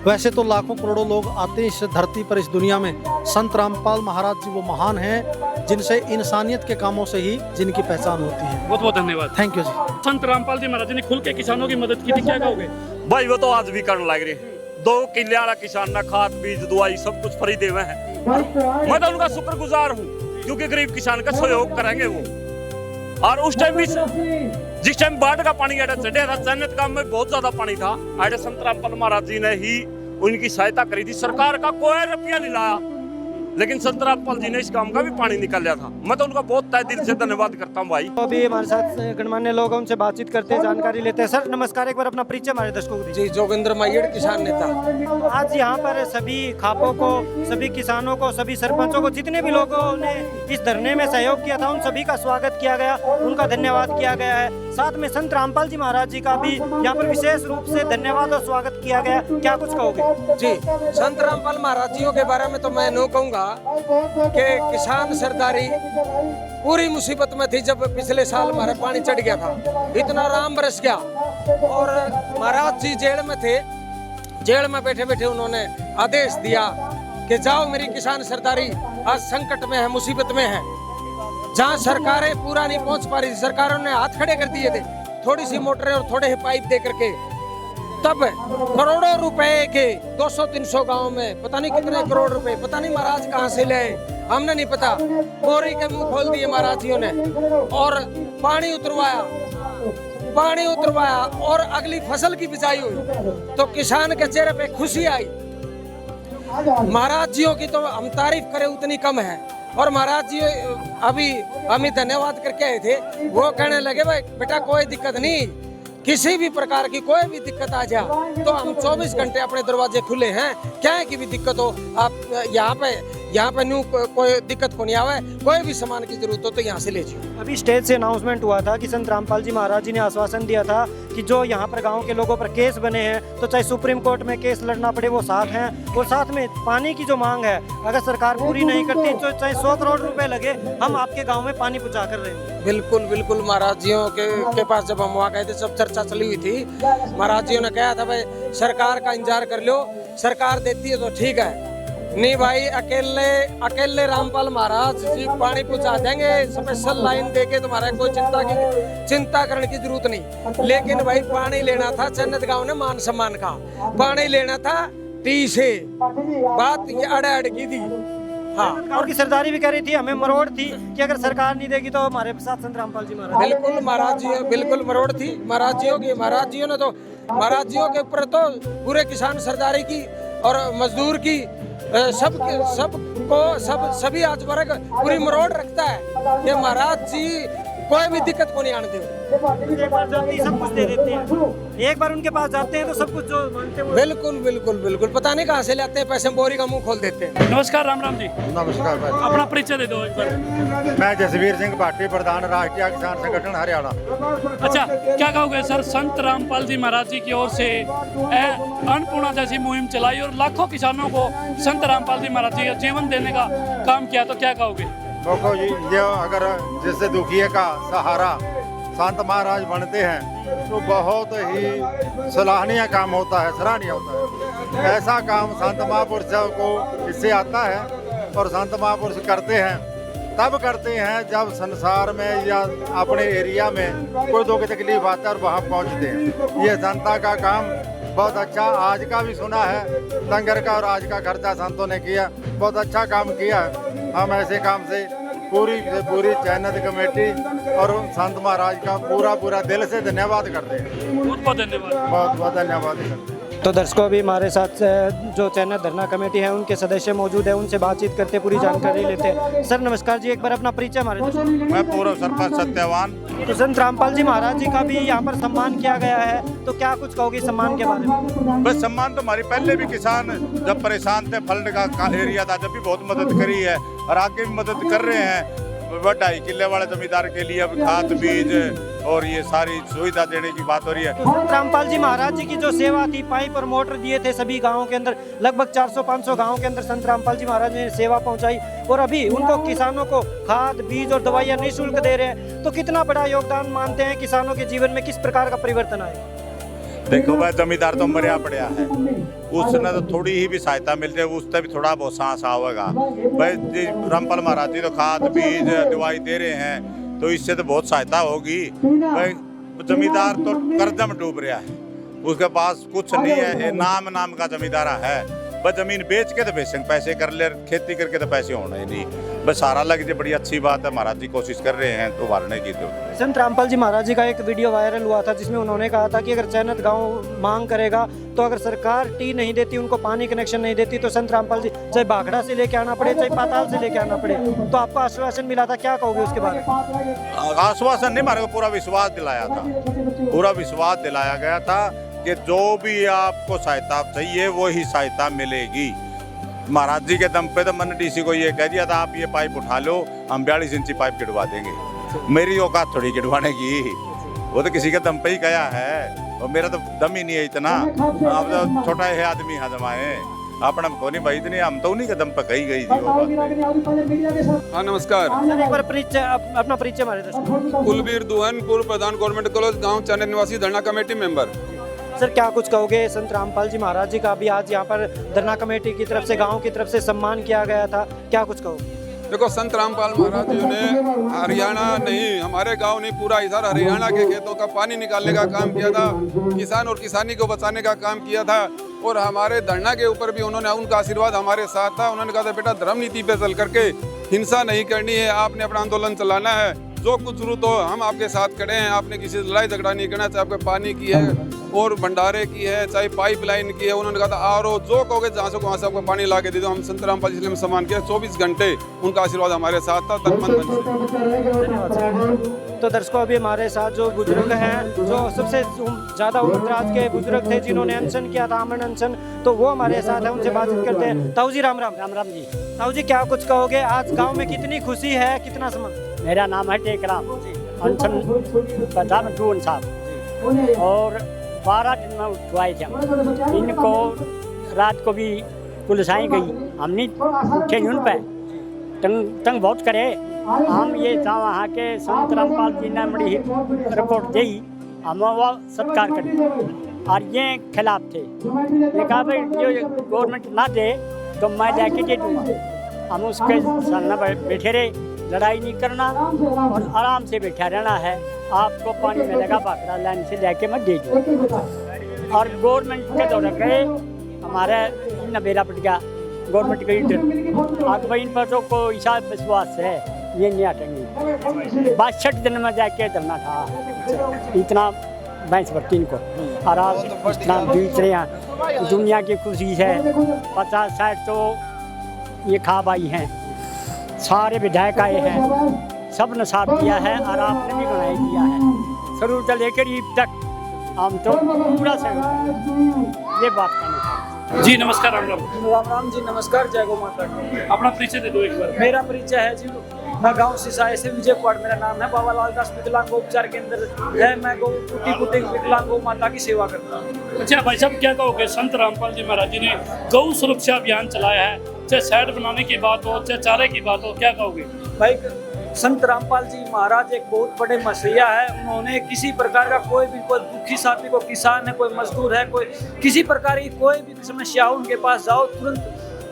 वैसे तो लाखों करोड़ों लोग आते हैं इस धरती पर, इस दुनिया में। संत रामपाल महाराज जी वो महान हैं जिनसे इंसानियत के कामों से ही जिनकी पहचान होती है। बहुत बहुत धन्यवाद। थैंक यू जी। संत रामपाल जी महाराज ने खुल के किसानों की मदद की थी, क्या कहोगे? भाई वो तो आज भी करने लग रहे, 2 किले वाला किसान ना खाद बीज दवाई सब कुछ फ्री देवे हैं। मैं तो उनका शुक्रगुजार हूँ, क्योंकि गरीब किसान का सहयोग करेंगे वो। और उस टाइम भी जिस टाइम बाढ़ का पानी चढ़ा था, चन्नत गांव में बहुत ज्यादा पानी था, आड़े संत रामपाल महाराज जी ने ही उनकी सहायता करी थी। सरकार का कोई रुपया नहीं लाया, लेकिन संत रामपाल जी ने इस काम का भी पानी निकाल लिया था। मैं तो उनका बहुत तहे दिल से धन्यवाद करता हूँ भाई। तो अभी हमारे साथ गणमान्य लोग हैं, उनसे बातचीत करते हैं, जानकारी लेते हैं। सर नमस्कार, एक बार अपना परिचय हमारे दर्शकों को दीजिए। जी, जोगिंद्र मायड़, किसान नेता। आज यहाँ पर सभी खापों को, सभी किसानों को, सभी सरपंचों को, जितने भी लोगों ने इस धरने में सहयोग किया था, उन सभी का स्वागत किया गया, उनका धन्यवाद किया गया है। साथ में संत रामपाल जी महाराज जी का भी यहाँ पर विशेष रूप से धन्यवाद और स्वागत किया गया। क्या कुछ कहोगे? जी, संत रामपाल महाराज जी के बारे में तो मैं नो कहूँगा कि किसान सरदारी पूरी मुसीबत में थी जब पिछले साल हमारा पानी चढ़ गया था, इतना राम बरस गया। और महाराज जी जेल में थे, जेल में बैठे बैठे उन्होंने आदेश दिया कि जाओ मेरी किसान सरदारी आज संकट में है, मुसीबत में है। जहाँ सरकारें पूरा नहीं पहुंच पा रही थी, सरकारों ने हाथ खड़े कर दिए थे, थोड़ी सी मोटरें और थोड़े ही पाइप दे करके। तब करोड़ों रुपए के 200-300 गांव में पता नहीं कितने करोड़ रुपए, पता नहीं महाराज कहाँ से ले, हमने नहीं पता। बोरी के मुंह खोल दिए महाराजियों ने और पानी उतरवाया और अगली फसल की बिजाई हुई तो किसान के चेहरे पे खुशी आई। महाराज जियों की तो हम तारीफ करें उतनी कम है। और महाराज जी अभी हम धन्यवाद करके आए थे, वो कहने लगे भाई बेटा कोई दिक्कत नहीं, किसी भी प्रकार की कोई भी दिक्कत आ जाए तो हम 24 घंटे अपने दरवाजे खुले हैं, क्या है कि भी दिक्कत हो आप यहाँ पे न्यू कोई दिक्कत को नहीं आवे, कोई भी सामान की जरूरत हो तो यहाँ से ले जाओ। अभी स्टेज से अनाउंसमेंट हुआ था कि संत रामपाल जी महाराज जी ने आश्वासन दिया था कि जो यहाँ पर गांव के लोगों पर केस बने हैं तो चाहे सुप्रीम कोर्ट में केस लड़ना पड़े वो साथ हैं, और साथ में पानी की जो मांग है अगर सरकार पूरी नहीं करती तो चाहे 100 करोड़ रुपए लगे, हम आपके गाँव में पानी पहुँचा कर रहे हैं। बिल्कुल बिल्कुल, महाराज जियों के पास जब हम वहाँ गए थे सब चर्चा चली हुई थी। महाराज जियों ने कहा था भाई सरकार का इंतजार कर लो, सरकार देती है तो ठीक है, नहीं भाई अकेले रामपाल महाराज जी पानी पहुंचा देंगे, स्पेशल लाइन देके तुम्हारा कोई चिंता करने की जरूरत नहीं। लेकिन भाई पानी लेना था, चन्नत गांव ने मान सम्मान का पानी लेना था टी से, बात ये अड़ की थी। हाँ, और की सरदारी भी कह रही थी, हमें मरोड़ थी कि अगर सरकार नहीं देगी तो हमारे साथ संत रामपाल जी महाराज। बिल्कुल महाराज जी, बिल्कुल मरोड़ थी महाराज जियों की। महाराज जियों ने तो महाराज जियों के ऊपर तो पूरे किसान सरदारी की और मजदूर की सभी आज वर्ग पूरी मरोड़ रखता है कि महाराज जी कोई भी दिक्कत को नहीं आने देते, सब कुछ दे देते हैं। एक बार उनके पास जाते हैं तो सब कुछ जो मांगते हैं। बिल्कुल बिल्कुल बिल्कुल, पता नहीं कहाँ से लाते हैं पैसे, बोरी का मुंह खोल देते हैं। नमस्कार, राम राम जी। नमस्कार भाई, अपना परिचय दे दो एक बार। मैं जसवीर सिंह भाटी, प्रधान राष्ट्रीय किसान संगठन हरियाणा। अच्छा, क्या कहोगे सर, संत रामपाल जी महाराज जी की ओर से अन्नपूर्णा जैसी मुहिम चलाई और लाखों किसानों को संत रामपाल जी महाराज जी का जीवन देने का काम किया, तो क्या कहोगे? देखो ये अगर जैसे दुखिए का सहारा संत महाराज बनते हैं तो बहुत ही सराहनीय काम होता है, सराहनीय होता है। ऐसा काम संत महापुरुषों को इससे आता है और संत महापुरुष करते हैं, तब करते हैं जब संसार में या अपने एरिया में कोई दुख तकलीफ आता है और वहाँ पहुँचते हैं। ये जनता का काम बहुत अच्छा, आज का भी सुना है लंगर का और आज का खर्चा संतों ने किया, बहुत अच्छा काम किया है। हम ऐसे काम से पूरी चैनत कमेटी और संत महाराज का पूरा दिल से धन्यवाद करते हैं। बहुत बहुत धन्यवाद, बहुत बहुत धन्यवाद करते हैं। तो दर्शकों अभी हमारे साथ जो चैनत धरना कमेटी है उनके सदस्य मौजूद है, उनसे बातचीत करते पूरी जानकारी लेते हैं। सर नमस्कार जी, एक बार अपना परिचय हमारे। मैं पूर्व सरपंच सत्यवान। तो संत रामपाल जी महाराज जी का भी यहाँ पर सम्मान किया गया है, तो क्या कुछ कहोगे सम्मान के बारे में? बस सम्मान तो हमारी पहले भी किसान जब परेशान थे, फ्लड का एरिया था, जब भी बहुत मदद करी है और आगे भी मदद कर रहे हैं। 2.5 किले वाले जमींदार के लिए अब खाद बीज और ये सारी सुविधा देने की बात हो रही है। संत रामपाल जी महाराज जी की जो सेवा थी, पाइप और मोटर दिए थे सभी गांवों के अंदर, लगभग 400-500 गांवों के अंदर संत रामपाल जी महाराज ने सेवा पहुंचाई और अभी उनको किसानों को खाद बीज और दवाइयां निःशुल्क दे रहे हैं। तो कितना बड़ा योगदान मानते हैं किसानों के जीवन में, किस प्रकार का परिवर्तन आए? देखो भाई जमींदार तो मरिया पड़िया है, उसने तो थोड़ी ही भी सहायता मिलती है, उससे भी थोड़ा बहुत सांस आवेगा भाई। रामपाल महाराज जी तो खाद बीज दवाई दे रहे हैं, तो इससे तो बहुत सहायता होगी भाई। जमींदार तो कर्ज में डूब रहा है, उसके पास कुछ नहीं है, नाम का जमींदार है। बस जमीन बेच के तो बेचेंगे, पैसे कर ले, खेती करके तो पैसे होने ही नहीं। बस सारा लग जाए, बड़ी अच्छी बात है, महाराज जी कोशिश कर रहे हैं तो उभारने की। तो संत रामपाल जी महाराज जी का एक वीडियो वायरल हुआ था जिसमें उन्होंने कहा था कि अगर चैनत गांव मांग करेगा तो अगर सरकार टी नहीं देती, उनको पानी कनेक्शन नहीं देती, तो संत रामपाल जी चाहे भाखड़ा से लेके आना पड़े, चाहे पाताल से लेके आना पड़े। तो आपको आश्वासन मिला था, क्या कहोगे उसके बारे में? आश्वासन नहीं, हमारे को पूरा विश्वास दिलाया था, पूरा विश्वास दिलाया गया था कि जो भी आपको सहायता चाहिए वो ही सहायता मिलेगी। महाराज जी के दम पे तो मैंने डीसी को ये कह दिया था, आप ये पाइप उठा लो, हम 42 इंची पाइप गिरवा देंगे। मेरी औकात थोड़ी गिरवाने की, वो तो किसी के दम पे ही गया है, और मेरा तो दम ही नहीं है इतना। आप तो छोटा है आदमी है जमाए, अपना को नहीं भाई इतनी, हम तो उन्हीं के दम पे कही गई थी। हाँ नमस्कार, एक बार परिचय, अपना परिचय हमारे दर्शकों। कुलबीर दुहन, पूर्व प्रधान गवर्नमेंट कॉलेज गांव चैनत निवासी, धरना कमेटी मेंबर। सर क्या कुछ कहोगे? संत रामपाल जी महाराज जी का भी आज यहाँ पर धरना कमेटी की तरफ से, गांव की तरफ से सम्मान किया गया था, क्या कुछ कहोगे? देखो, संत रामपाल महाराज जी ने हरियाणा नहीं, हमारे गांव नहीं, पूरा इधर हरियाणा के खेतों का पानी निकालने का काम किया था, किसान और किसानी को बचाने का काम किया था। और हमारे धरना के ऊपर भी उन्होंने, उनका आशीर्वाद हमारे साथ था। उन्होंने कहा था, बेटा धर्म नीति पे चल करके हिंसा नहीं करनी है, आपने अपना आंदोलन चलाना है, जो कुछ जरूरत हो हम आपके साथ खड़े हैं, आपने किसी से लड़ाई झगड़ा नहीं करना, चाहे आपके पानी की है और भंडारे की है, चाहे पाइपलाइन की है। उन्होंने कहा था आरो जो कहोगे जहाँ से वहाँ से आपको पानी ला के दे दो। हम संत रामपाल जी ने सम्मान किया, 24 घंटे उनका आशीर्वाद हमारे साथ था, तन मन धन से। तो दर्शकों, अभी हमारे साथ जो बुजुर्ग हैं, जो सबसे ज़्यादा उम्रदराज के बुजुर्ग थे जिन्होंने अनशन किया था, आमरण अनशन, तो वो हमारे साथ है, उनसे बातचीत करते हैं। ताऊ जी राम राम। राम राम जी। ताऊ जी क्या कुछ कहोगे? आज गाँव में कितनी खुशी है, कितना समझ? मेरा नाम है टेकराम, अनशन प्रधान ड्रोन साहब, और 12 दिन में उठवाए थे। इनको रात को भी पुलिस आई गई, हमने उठे उन पे तंग बहुत करे। हम ये था वहाँ के संत रामपाल जी ने बड़ी रिपोर्ट दी, हम वो सत्कार करें, और ये खिलाफ थे। ये कहा भाई जो गवर्नमेंट ना दे तो मैं जाके दे दूँगा। हम उसके सामने बैठे रहे, लड़ाई नहीं करना और आराम से बैठा रहना है। आपको पानी मिलेगा, भाखड़ा लाइन से लेके मैं दे दूँगा। और गवर्नमेंट के दौरे गए, हमारे नबेरा पट गया गवर्नमेंट के इधर। अब इन पर तो कोई सा विश्वास है, ये नहीं हटेंगे। 62 दिन में जाके धरना था, इतना भैंस भरती इनको, और आप इतना बीच रहे हैं। दुनिया की खुशी है, 50-60 तो ये खाब आई हैं, सारे विधायक आए हैं, सब ने साथ दिया है, और आपने भी बनाई दिया है, शुरू से लेकर ईद तक हम तो पूरा सहयोग। ये बात करनी जी। नमस्कार, राम राम। राम राम जी, नमस्कार, जय गौ माता की। अपना परिचय दे दो एक बार। मेरा परिचय है जी, मैं गांव सिसाई से विजय कुमार मेरा नाम है। बाबा लाल दास विकलांग उपचार केंद्र है, मैं गौ कुटी विकलांग माता की सेवा करता हूँ। अच्छा भाई साहब, क्या कहोगे? संत रामपाल जी महाराज जी ने गौ सुरक्षा अभियान चलाया है, चाहे शेड बनाने की बात हो, चाहे चारे की बात हो, क्या कहोगे? भाई संत रामपाल जी महाराज एक बहुत बड़े मसीहा है। उन्होंने किसी प्रकार का कोई दुखी साथी, को किसान है, कोई मजदूर है, कोई किसी प्रकार की कोई भी समस्या हो, उनके पास जाओ तुरंत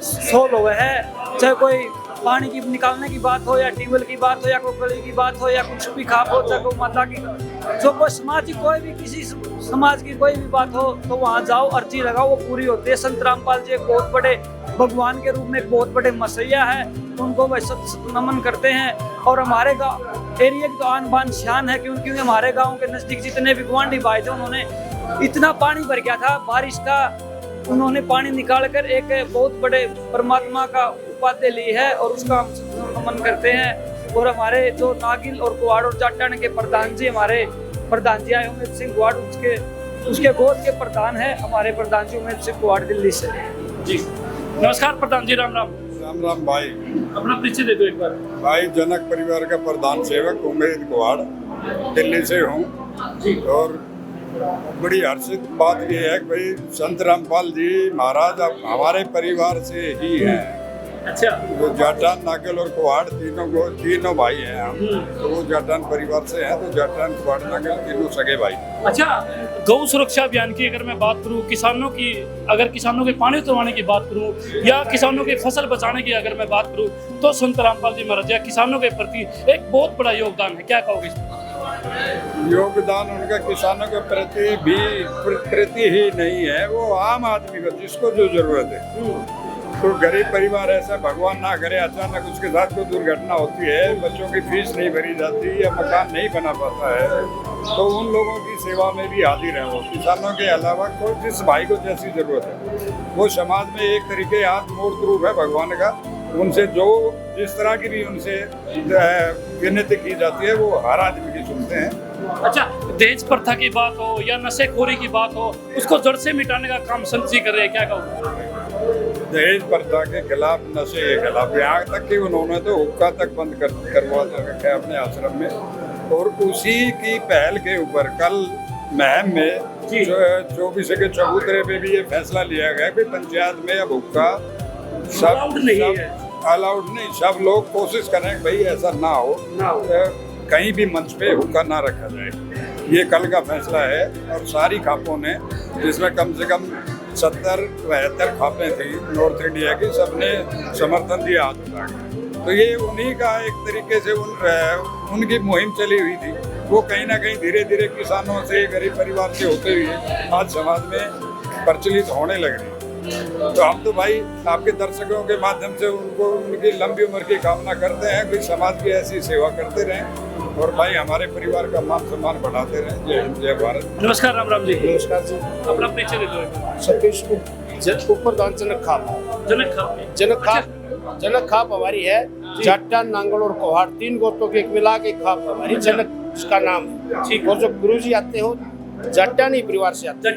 सोल्व हुआ है। चाहे कोई पानी की निकालने की बात हो, या ट्यूबवेल की बात हो, या कोई गली की बात हो, या कुछ भी खा हो, चाहे कोई माता की, जो कोई समाज की कोई भी, किसी समाज की कोई भी बात हो तो वहाँ जाओ, अर्जी लगाओ, वो पूरी होती है। संत रामपाल जी एक बहुत बड़े भगवान के रूप में एक बहुत बड़े मसीहा है, उनको वह सत नमन करते हैं। और हमारे गाँव एरिया की तो आन बान शान है, क्योंकि हमारे गाँव के नज़दीक जितने भी गुआंढी भाई थे, उन्होंने इतना पानी भर गया था बारिश का, उन्होंने पानी निकाल कर एक बहुत बड़े परमात्मा का उपाधि ली है, और उसका हम नमन करते हैं। और हमारे जो नागिल और कुआड़ और जाटन के प्रधान जी, हमारे प्रधान जी आए उमेद सिंह कुआड़, उसके गोद के प्रधान है हमारे प्रधान जी उमेद सिंह कुआड़, दिल्ली से जी। नमस्कार प्रधान जी, राम राम। राम राम भाई। अपना परिचय दे दो एक बार। भाई जनक परिवार का प्रधान सेवक उमेद कुआड़, दिल्ली से हूँ। और बड़ी हर्षित बात ये है कि भाई संत रामपाल जी महाराज अब हमारे परिवार से ही हैं, अच्छा, वो जाटान, नागल और कुहाड़ तीनों भाई हैं हम। तो वो जाटान परिवार से हैं, तो जाटान, कुहाड़, नागल तीनों सगे भाई। अच्छा, गौ सुरक्षा अभियान की अगर मैं बात करूं, किसानों की, अगर किसानों के पानी उतरवाने की बात करूं या किसानों की फसल बचाने की अगर मैं बात करूं, तो संत रामपाल जी महाराज किसानों के प्रति एक बहुत बड़ा योगदान है, क्या कहोगे इसमें? योगदान उनका किसानों के प्रति ही नहीं है, वो आम आदमी को जिसको जो जरूरत है। तो गरीब परिवार ऐसा भगवान ना करे अचानक उसके साथ कोई दुर्घटना होती है, बच्चों की फीस नहीं भरी जाती या मकान नहीं बना पाता है, तो उन लोगों की सेवा में भी हाजिर है वो। किसानों के अलावा कोई जिस भाई को जैसी जरूरत है, वो समाज में एक तरीके हाथ मूर्त रूप है भगवान का। उनसे जो जिस तरह की भी उनसे विनती की जाती है, वो हर आदमी की सुनते हैं। अच्छा, दहेज प्रथा की बात हो या नशेखोरी की बात हो, उसको जड़ से मिटाने का काम संत जी कर रहे हैं, क्या कहोगे? दहेज प्रथा के खिलाफ, नशे के खिलाफ, यहाँ तक कि उन्होंने तो हुक्का तक बंद करवा रखा है अपने आश्रम में। और उसी की पहल के ऊपर कल महम में 24 के चबूतरे पे भी ये फैसला लिया गया कि पंचायत में अब हुक्का सब अलाउड नहीं, सब लोग कोशिश करें कि भाई ऐसा ना हो, कहीं भी मंच पे हुक्का ना रखा जाए। ये कल का फैसला है। और सारी खापों ने, जिसमें कम से कम 70-72 खापें थी नॉर्थ इंडिया की, सबने समर्थन दिया हाथ उठा के। तो ये उन्हीं का एक तरीके से उनकी मुहिम चली हुई थी। वो कहीं ना कहीं धीरे धीरे किसानों से, गरीब परिवार से होते हुए आज समाज में प्रचलित होने लग रही। तो हम तो भाई आपके दर्शकों के माध्यम से उनको उनकी लंबी उम्र की कामना करते हैं कि समाज की ऐसी सेवा करते रहें और भाई हमारे परिवार का मान सम्मान बढ़ाते रहें। जय हिंद, जय भारत। नमस्कार, राम राम जी। नमस्कार जी। अपना परिचय दे दो। सतीश ऊपर दान जनक खाप। जनक खाप हमारी है। जाट्टा, नांगल और कोहाड़ 3 गोत्रों की एक मिला के खाप हमारी जनक का नाम है। और जो गुरु जी आते हो जाट्टानी परिवार से आते हैं।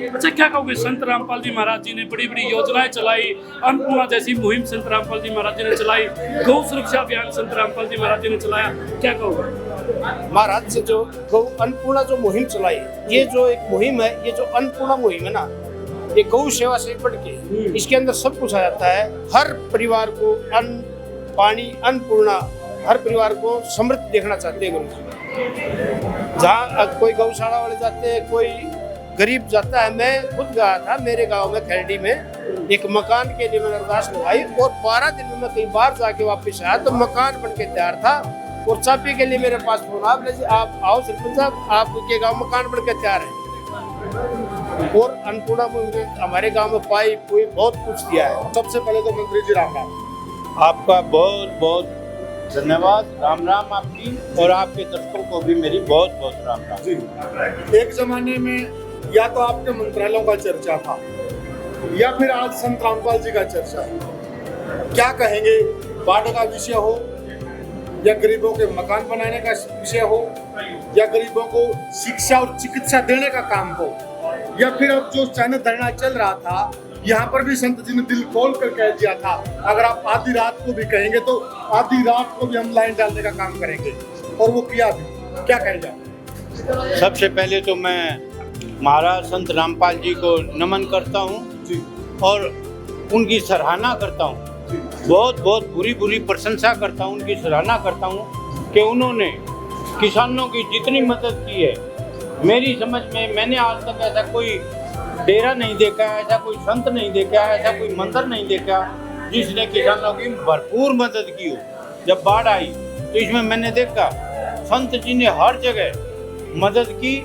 अच्छा, क्या कहोगे, संत रामपाल जी महाराज जी ने बड़ी बड़ी योजनाएं चलाई, अन्नपूर्णा जैसी मुहिम संत रामपाल जी महाराज जी ने चलाई, गौ सुरक्षा अभियान संत रामपाल जी महाराज जी ने चलाया, क्या कहोगे? महाराज से जो गौ अन्नपूर्णा जो मुहिम चलाई, ये जो एक मुहिम है, ये जो अन्नपूर्णा मुहिम है ना, ये गौ सेवा से बढ़ के इसके अंदर सब कुछ आ जाता है। हर परिवार को अन्न, पानी, अन्नपूर्णा, हर परिवार को समृद्ध देखना चाहते हैं गुरु जी। जहाँ कोई गौशाला वाले जाते हैं, कोई गरीब जाता है। मैं खुद गया था मेरे गांव में खैरडी में, एक मकान के लिए मैंने अरदास लगाई और 12 दिन में मैं कई बार जाके वापस आया तो मकान बन के तैयार था। और चाबी के लिए मेरे पास फोन आ, आप आओ सरपंच साहब, आपके गाँव मकान बन के तैयार है। और अन्नपूर्णा में हमारे गाँव में पाइप बहुत कुछ दिया है। सबसे पहले तो मंत्री जी राम राम, आपका बहुत बहुत धन्यवाद। राम राम आपकी और आपके दर्शकों को भी मेरी बहुत बहुत राम राम जी। एक जमाने में या तो आपके मंत्रालयों का चर्चा था या फिर आज संत रामपाल जी का चर्चा है। क्या कहेंगे, बाढ़ का विषय हो या गरीबों के मकान बनाने का विषय हो या गरीबों को शिक्षा और चिकित्सा देने का काम हो, या फिर अब जो चैन धरना चल रहा था, यहाँ पर भी संत जी ने दिल खोल कर कह दिया था, अगर आप आधी रात को भी कहेंगे तो आधी रात को भी हम लाइन डालने का काम करेंगे, और वो किया भी। क्या कहेंगे? सबसे पहले तो मैं महाराज संत रामपाल जी को नमन करता हूँ और उनकी सराहना करता हूँ। बहुत बहुत बुरी प्रशंसा करता हूँ, उनकी सराहना करता हूँ कि उन्होंने किसानों की जितनी मदद की है, मेरी समझ में मैंने आज तक ऐसा कोई डेरा नहीं देखा, ऐसा कोई संत नहीं देखा, ऐसा कोई मंदिर नहीं देखा जिसने किसानों की भरपूर मदद की हो। जब बाढ़ आई तो इसमें मैंने देखा संत जी ने हर जगह मदद की,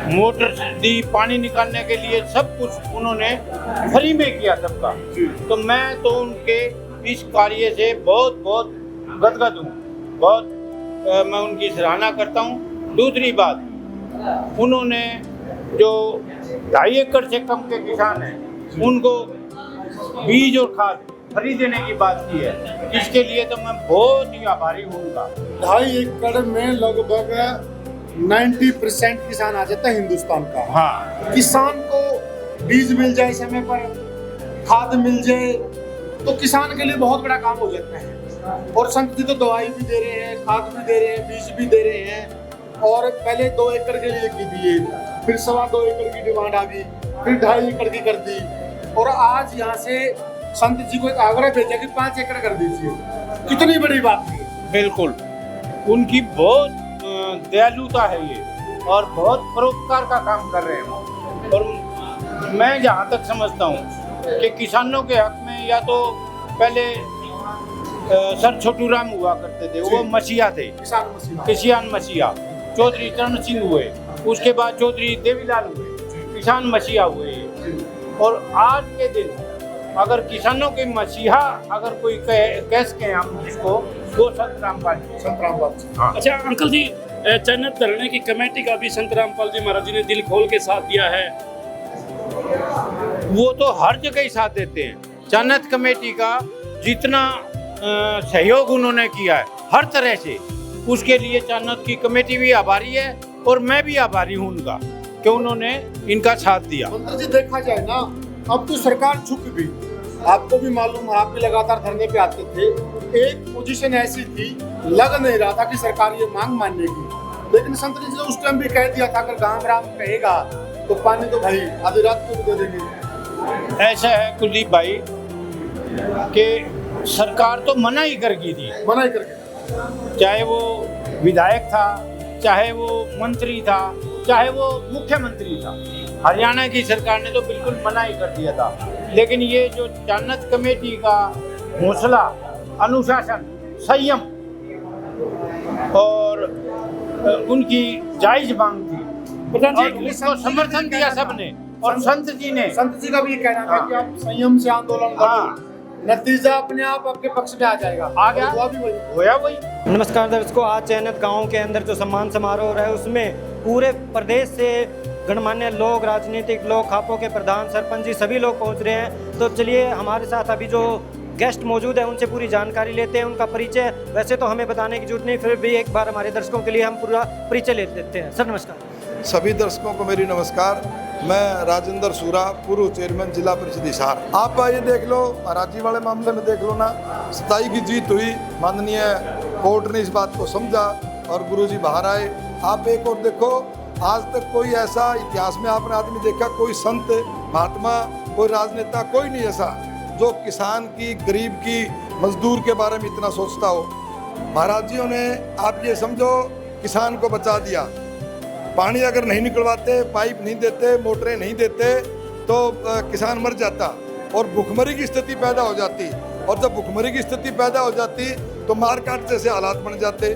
मोटर दी, पानी निकालने के लिए सब कुछ उन्होंने फ्री में किया सबका। तो मैं तो उनके इस कार्य से बहुत बहुत गदगद हूँ, बहुत मैं उनकी सराहना करता हूँ। दूसरी बात, उन्होंने जो 2.5 एकड़ से कम के किसान हैं उनको बीज और खाद फ्री देने की बात की है, इसके लिए तो मैं बहुत ही आभारी हूँ उनका। 2.5 एकड़ में लगभग 90% किसान आ जाता है हिंदुस्तान का। हाँ, किसान को बीज मिल जाए समय पर, खाद मिल जाए तो किसान के लिए बहुत बड़ा काम हो जाता है। और संत जी तो दवाई भी दे रहे हैं, खाद भी दे रहे हैं, बीज भी दे रहे हैं। और पहले 2 एकड़ के लिए की दिए, फिर 2.25 एकड़ की डिमांड आ गई, फिर 2.5 एकड़ की कर दी, और आज यहाँ से संत जी को एक आग्रह भेजा कि 5 एकड़ कर दीजिए, कितनी बड़ी बात है। बिल्कुल, उनकी बहुत दयालुता है ये, और बहुत परोपकार का काम कर रहे हैं। और मैं जहाँ तक समझता हूँ कि किसानों के हक में या तो पहले सर छोटू राम हुआ करते थे, वो मसीहा थे, किसान मसीहा, चौधरी चरण सिंह हुए, उसके बाद चौधरी देवीलाल हुए, किसान मसीहा हुए। और आज के दिन अगर किसानों के मसीहा अगर कोई कह सके हम जिसको, वो संत रामपाल जी। हाँ। अच्छा अंकल जी, जन्नत धरने की कमेटी का भी संत रामपाल जी महाराज जी ने दिल खोल के साथ दिया है। वो तो हर जगह ही साथ देते हैं। जन्नत कमेटी का जितना सहयोग उन्होंने किया है हर तरह से, उसके लिए जन्नत की कमेटी भी आभारी है और मैं भी आभारी हूँ उनका कि उन्होंने इनका साथ दिया। मंत्री जी देखा जाए ना, अब तो सरकार झुक गई, आपको भी मालूम है, आप भी लगातार धरने पे आते थे। एक पोजीशन ऐसी थी, लग नहीं रहा था कि सरकार ये मांग मानेगी, लेकिन संत जी ने उस टाइम भी कह दिया था अगर गांव ग्राम कहेगा तो पानी तो भाई आधी रात को भी दे देंगे। ऐसा है कुलदीप भाई कि सरकार तो मना ही कर गई थी, चाहे वो विधायक था, चाहे वो मंत्री था, चाहे वो मुख्यमंत्री था। हरियाणा की सरकार ने तो बिल्कुल मना ही कर दिया था। लेकिन ये जो जन्नत कमेटी का हौसला, अनुशासन, संयम और उनकी जायज मांग थी, और उसको समर्थन दिया सबने। और संत जी का भी ये कहना था कि आप संयम से आंदोलन करो, नतीजा अपने आप आपके पक्ष में आ जाएगा। आ गया, होया वही। नमस्कार दर्शकों, आज चैनत गांव के अंदर जो सम्मान समारोह हो रहा है उसमें पूरे प्रदेश से गणमान्य लोग, राजनीतिक लोग, खापों के प्रधान, सरपंच जी सभी लोग पहुंच रहे हैं। तो चलिए हमारे साथ अभी जो गेस्ट मौजूद है उनसे पूरी जानकारी लेते हैं, उनका परिचय वैसे तो हमें बताने की जरूरत नहीं, फिर भी एक बार हमारे दर्शकों के लिए हम पूरा परिचय ले लेते हैं। सर नमस्कार। सभी दर्शकों को मेरी नमस्कार। मैं राजेंद्र सूरा, पूर्व चेयरमैन जिला परिषद हिसार। आप ये देख लो, महाराजी वाले मामले में देख लो ना, 27 की जीत हुई, माननीय कोर्ट ने इस बात को समझा और गुरुजी बाहर आए। आप एक और देखो, आज तक कोई ऐसा इतिहास में आपने आदमी देखा, कोई संत, महात्मा, कोई राजनेता, कोई नहीं ऐसा जो किसान की, गरीब की, मजदूर के बारे में इतना सोचता हो। महाराज जियों ने, आप ये समझो, किसान को बचा दिया। पानी अगर नहीं निकलवाते, पाइप नहीं देते, मोटरें नहीं देते तो किसान मर जाता और भूखमरी की स्थिति पैदा हो जाती। और जब भूखमरी की स्थिति पैदा हो जाती तो मार काट जैसे हालात बन जाते।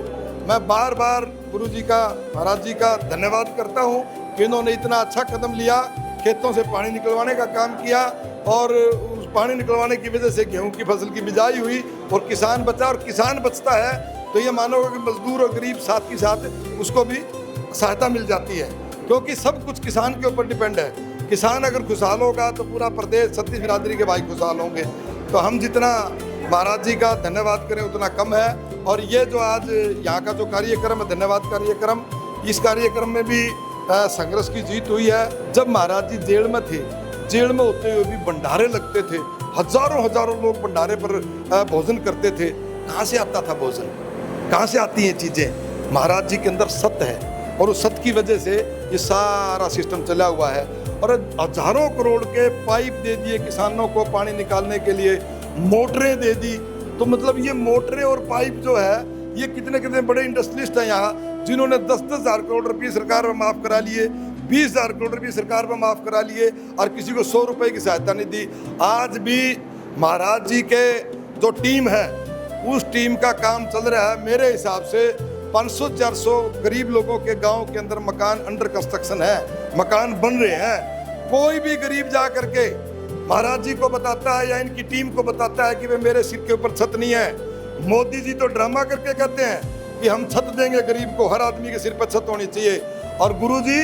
मैं बार बार गुरुजी का, महाराज जी का धन्यवाद करता हूँ कि इन्होंने इतना अच्छा कदम लिया, खेतों से पानी निकलवाने का काम किया और उस पानी निकलवाने की वजह से गेहूं की फसल की बिजाई हुई और किसान बचा। और किसान बचता है तो ये मानोगे कि मजदूर और गरीब साथ ही साथ उसको भी सहायता मिल जाती है, क्योंकि सब कुछ किसान के ऊपर डिपेंड है। किसान अगर खुशहाल होगा तो पूरा प्रदेश, छत्तीस बिरादरी के भाई खुशहाल होंगे। तो हम जितना महाराज जी का धन्यवाद करें उतना कम है। और ये जो आज यहाँ का जो कार्यक्रम है, धन्यवाद कार्यक्रम, इस कार्यक्रम में भी संघर्ष की जीत हुई है। जब महाराज जी जेल में थे, जेल में होते हुए भी भंडारे लगते थे, हजारों लोग भंडारे पर भोजन करते थे। कहाँ से आता था भोजन, कहाँ से आती हैं चीज़ें? महाराज जी के अंदर सत्य है और उस सत्य की वजह से ये सारा सिस्टम चला हुआ है। और हजारों करोड़ के पाइप दे दिए किसानों को पानी निकालने के लिए, मोटरें दे दी। तो मतलब ये मोटरें और पाइप जो है, ये कितने कितने बड़े इंडस्ट्रियलिस्ट हैं यहाँ, जिन्होंने 10-10 हज़ार करोड़ रुपये सरकार में माफ़ करा लिए, 20,000 करोड़ रुपये सरकार में माफ़ करा लिए और किसी को 100 रुपये की सहायता नहीं दी। आज भी महाराज जी के जो टीम है, उस टीम का काम चल रहा है। मेरे हिसाब से 500-400 गरीब लोगों के गांव के अंदर मकान अंडर कंस्ट्रक्शन है, मकान बन रहे हैं। कोई भी गरीब जा करके महाराज जी को बताता है या इनकी टीम को बताता है कि वे मेरे सिर के ऊपर छत नहीं है। मोदी जी तो ड्रामा करके कहते हैं कि हम छत देंगे गरीब को, हर आदमी के सिर पर छत होनी चाहिए। और गुरुजी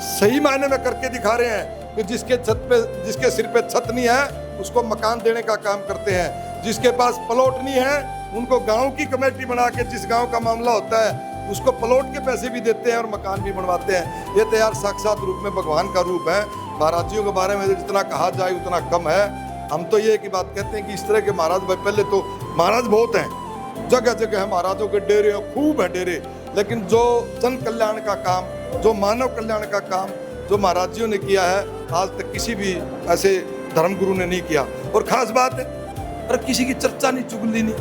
सही मायने में करके दिखा रहे हैं कि जिसके सिर पे छत नहीं है उसको मकान देने का काम करते हैं। जिसके पास प्लॉट नहीं है उनको गांव की कमेटी बना के, जिस गांव का मामला होता है उसको प्लॉट के पैसे भी देते हैं और मकान भी बनवाते हैं। ये तो यार साक्षात रूप में भगवान का रूप है। महाराजियों के बारे में जितना कहा जाए उतना कम है। हम तो ये की बात कहते हैं कि इस तरह के महाराज भाई, पहले तो महाराज बहुत हैं, जगह जगह है महाराजों के डेरे और खूब है डेरे, लेकिन जो जन कल्याण का काम, जो मानव कल्याण का काम जो महाराजियों ने किया है, आज तक किसी भी ऐसे धर्मगुरु ने नहीं किया। और खास बात है, और किसी की चर्चा नहीं, चुगली नहीं,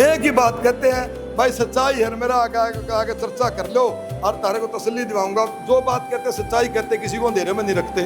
एक ही बात कहते हैं, भाई सच्चाई है, मेरा आगे चर्चा कर लो और तारे को तसल्ली दिलाऊंगा। जो बात कहते हैं सच्चाई कहते, किसी को अंधेरे में नहीं रखते।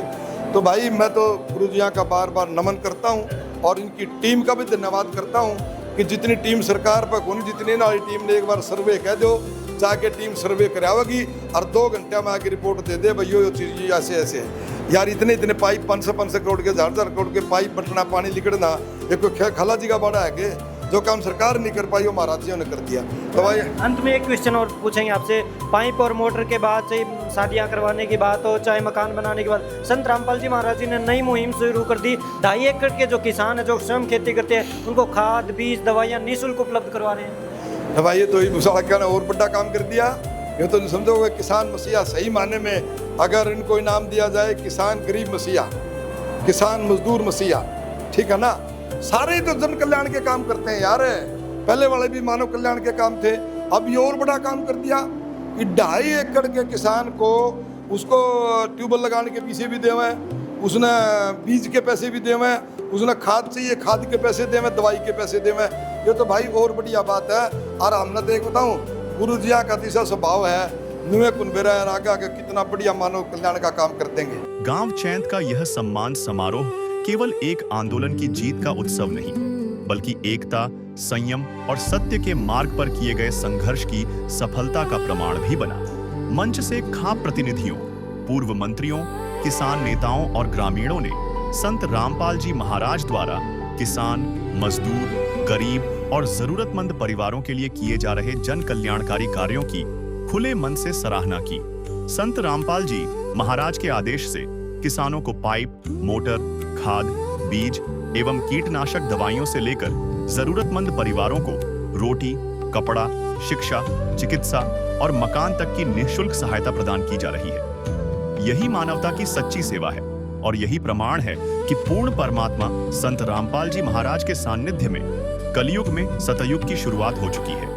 तो भाई मैं तो गुरुजियाँ का बार बार नमन करता हूँ और इनकी टीम का भी धन्यवाद करता हूँ कि जितनी टीम सरकार पर कौन, जितनी ना टीम ने एक बार सर्वे कह दो, जाके टीम सर्वे करावेगी और 2 घंटे में आके रिपोर्ट दे दे, भाई ये चीज़ ऐसे ऐसे है। यार इतने इतने पाइप 500 करोड़ के 1000 करोड़ के पाइप बटना, पानी लिकड़ना, ये कोई खाला जी का बड़ा है कि जो काम सरकार नहीं कर पाई वो महाराज जी ने कर दिया। तो भाई अंत में एक क्वेश्चन और पूछेंगे आपसे, पाइप और मोटर के बाद चाहे शादियाँ करवाने की बात हो, चाहे मकान बनाने के बाद, संत रामपाल जी महाराज जी ने नई मुहिम शुरू कर दी। 2.5 एकड़ के जो किसान है, जो स्वयं खेती करते हैं, उनको खाद, बीज, दवाइयाँ निःशुल्क उपलब्ध करवा रहे हैं। भाई ये तो मुसाका ने और बड़ा काम कर दिया। ये तो समझोगे किसान मसीहा सही माने में, अगर इनको इनाम दिया जाए, किसान गरीब मसीहा, किसान मजदूर मसीहा, ठीक है ना। सारे ही तो जन कल्याण के काम करते हैं यार, पहले वाले भी मानव कल्याण के काम थे, अब ये और बड़ा काम कर दिया कि 2.5 एकड़ के किसान को उसको ट्यूबवेल लगाने के पीछे भी देवे, उसने बीज के पैसे भी देवे, उसने खाद चाहिए खाद के पैसे देवे, दवाई के पैसे देवे। ये तो भाई और बढ़िया बात है। और हमने तो एक बताऊँ, गुरु जिया का तीसरा स्वभाव है, नुए कुनबेरा आगा के कितना बढ़िया मानव कल्याण का काम कर देंगे। गांव चैंत का यह सम्मान समारोह केवल एक आंदोलन की जीत का उत्सव नहीं, बल्कि एकता, संयम और सत्य के मार्ग पर किए गए संघर्ष की सफलता का प्रमाण भी बना। मंच से खाप प्रतिनिधियों, पूर्व मंत्रियों, किसान नेताओं और ग्रामीणों ने संत रामपाल जी महाराज द्वारा किसान, मजदूर, गरीब और जरूरतमंद परिवारों के लिए किए जा रहे जन कल्याणकारी कार्यों की खुले मन से सराहना की। संत रामपाल जी महाराज के आदेश से किसानों को पाइप, मोटर, खाद, बीज एवं कीटनाशक दवाइयों से लेकर जरूरतमंद परिवारों को रोटी, कपड़ा, शिक्षा, चिकित्सा और मकान तक की निःशुल्क सहायता प्रदान की जा रही है। यही मानवता की सच्ची सेवा है और यही प्रमाण है कि पूर्ण परमात्मा संत रामपाल जी महाराज के सानिध्य में कलयुग में सतयुग की शुरुआत हो चुकी है।